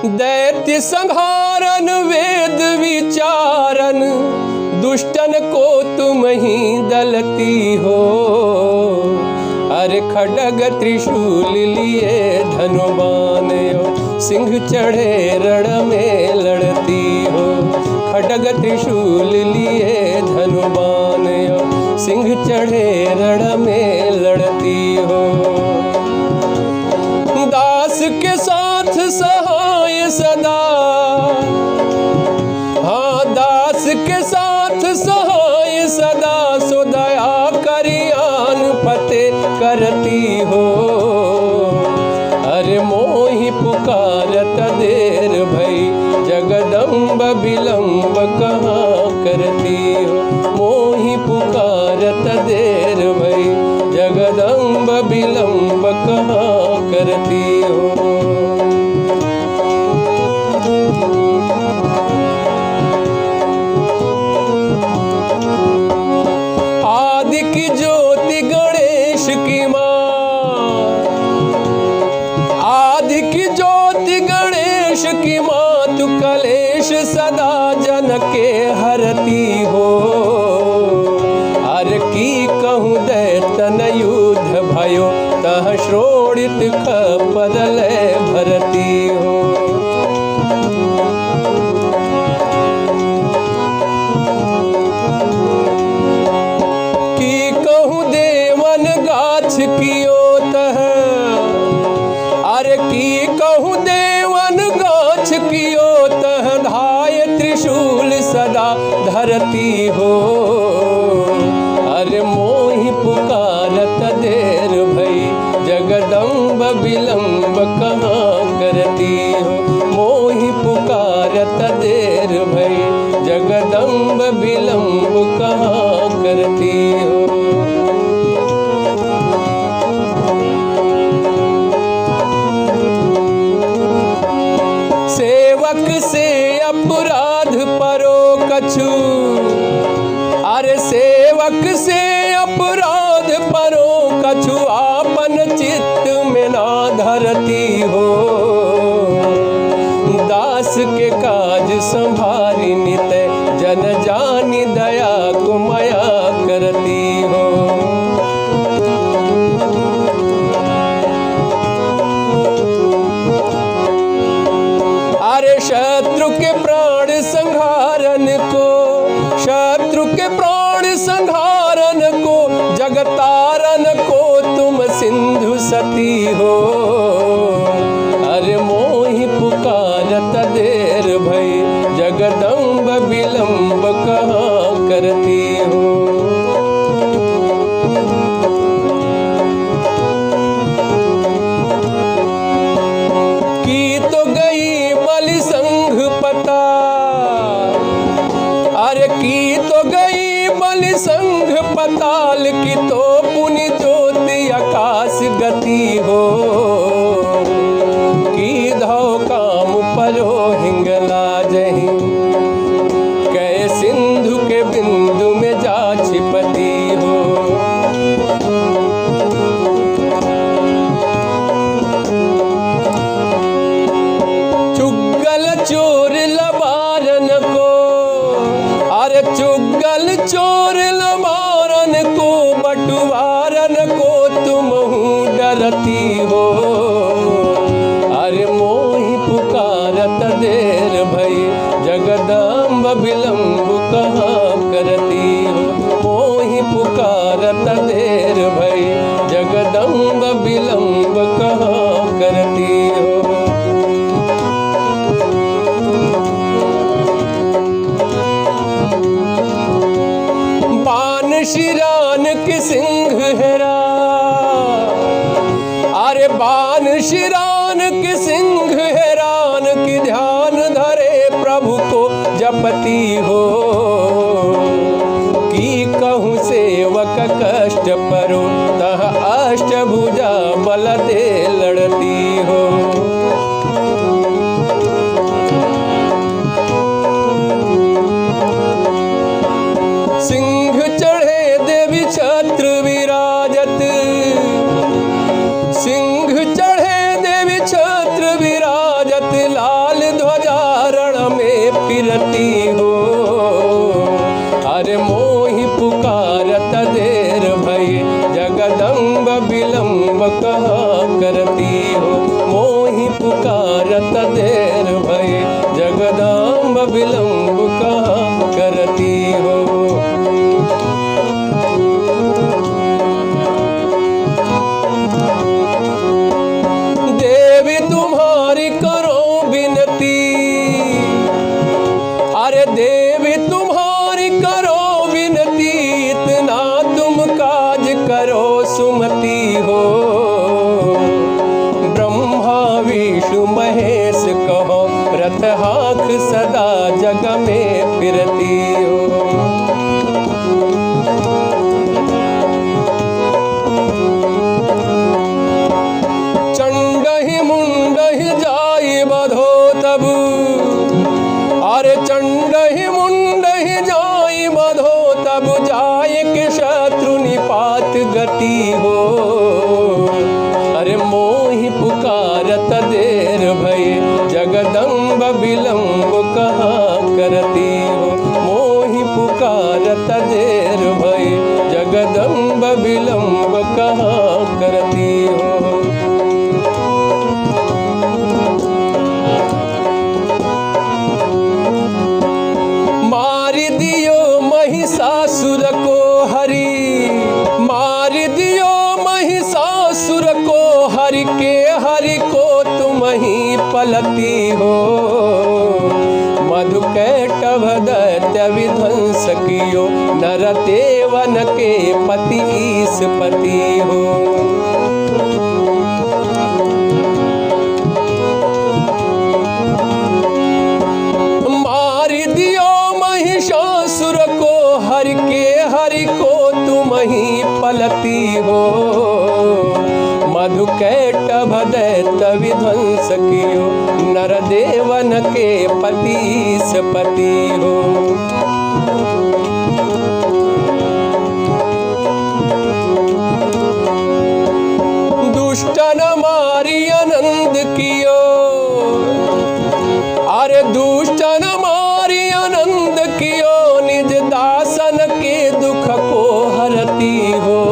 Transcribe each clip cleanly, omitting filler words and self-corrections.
दैत्य संहारन वेद विचारन, दुष्टन को तुम ही दलती हो। अरे खड्ग त्रिशूल लिए धनुबान यो, सिंह चढ़े रण में लड़ती हो। खड्ग त्रिशूल लिए धनुबान यो, सिंह चढ़े रण में लड़ती हो। दास के साथ सहाय सदा, हाँ दास के साथ सहाय सदा, सो दया करियान फतेह करती हो। अरे मोहि पुकारत देर भई, जगदम्ब विलंब कहाँ करती हो। मोहि पुकारत देर भई, जगदम्ब विलंब कहाँ करती हो। आदि की ज्योति गणेश की माँ, आदि की ज्योति गणेश की माँ, तू कलेश सदा जन के हरती हो। अर की कहूँ दैतन युद्ध भयो, तह श्रोणित खपरल भरती हो। की कहूँ देवन गाछ कियो तह, अरे की कहूँ देवन गाछ कियो तह, धाय त्रिशूल सदा धरती हो। अरे मोहि पुकारत देर भई, जगदम्ब विलंब कहाँ करती हो। मोहि पुकारत देर भई, जगदम्ब विलंब कहाँ करती हो। सेवक से अपराध परो कछु, अरे सेवक से अपराध परो कछु, आपन चित्त में ना धरती हो। दास के काज संभारी नित, जन जानी दया को माया करती हो। अरे शत्रु के प्राण संहारन को, शत्रु के प्राण संहारन को, जगतारन को तुम सिंधु सती हो। अरे मोहि पुकारत देर भई, जगदम्ब विलंब कहाँ करती हो। की तो गई बलि संघ पता, अरे की तो गई बलि संघ पताल, की तो पुनि ज्योति आकाश गति हो। की धौ काम परो हिंगला जही, कै सिंधु के बिंदु में जा छिपती हो। चुगल चोर लबारन को, अरे चुगल चोर लबारन को, बटुवारन को तुम डरती हो। अरे मोहि पुकारत देर भई, जगदम्ब विलंब कहाँ करती हो। मोहि पुकारत देर भई, जगदम्ब विलंब कहाँ करती हो। बान शिरान की सिंह हेरा, अरे बान शिरान की सिंह हैरान, की ध्यान धरे प्रभु को जपती हो। गणेश कहो रथ हाथ सदा जग में फिरती हो। चंडहि मुंडहि जाई बधो तब, अरे चंडहि मुंडहि जाई बधो तब जाए के शत्रु निपात गति हो। अरे मोहि पुकारत देर भय जगदम्ब विलंब कहाँ करती हो। मोहि पुकारत देर भय जगदम्ब विलंब कहाँ करती हो। मार दियो महिषासुर को हरि, मार दियो महिषासुर को हरि के हरि को तुम ही पलती हो। मधुकैटभ दैत्य विध्वंस कियो नरदेवन के पति ईशपति हो। मार दियो महिषासुर को हरि के हरि को तुम ही पलती हो। मधुकैटभ दैत्य विध्वंस कियो नरदेवन के पति ईशपति हो। दुष्टन मारी आनंद कियो, अरे दुष्टन मारी आनंद कियो निज दासन के दुख को हरती हो।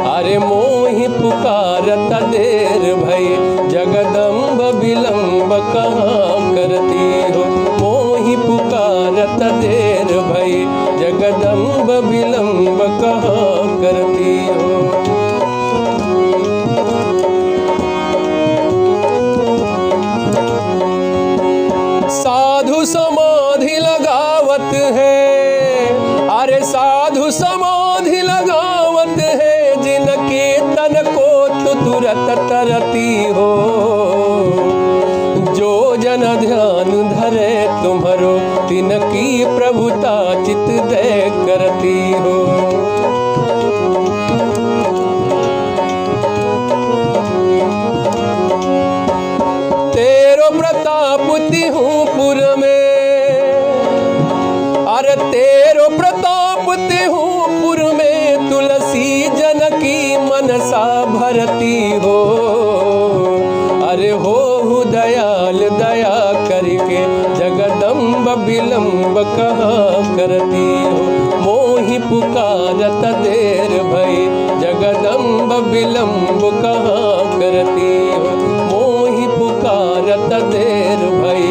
अरे मोहि पुकारत देर भय जगदम्ब विलंब कहाँ करती हो। मोहि पुकारत देर भय जगदम्ब विलंब कहाँ करती हो। साधु समाधि लगावत है, अरे साधु समाधि लगावत है जिनके तन को तु तुरत तरती हो। जो जन ध्यान धरे तुम्हारो तिनकी प्रभुता चित दय करती हो। तेरो प्रताप तिहूं पुर में, अरे तेरो प्रताप तिहूं पुर में तुलसी जनकी मनसा भरती हो। अरे हो दयाल दया करके जगदम्ब विलंब कहाँ करती हो। मोहि पुकारत देर भय जगदम्ब विलंब कहाँ करती हो। मोहि पुकारत देर भय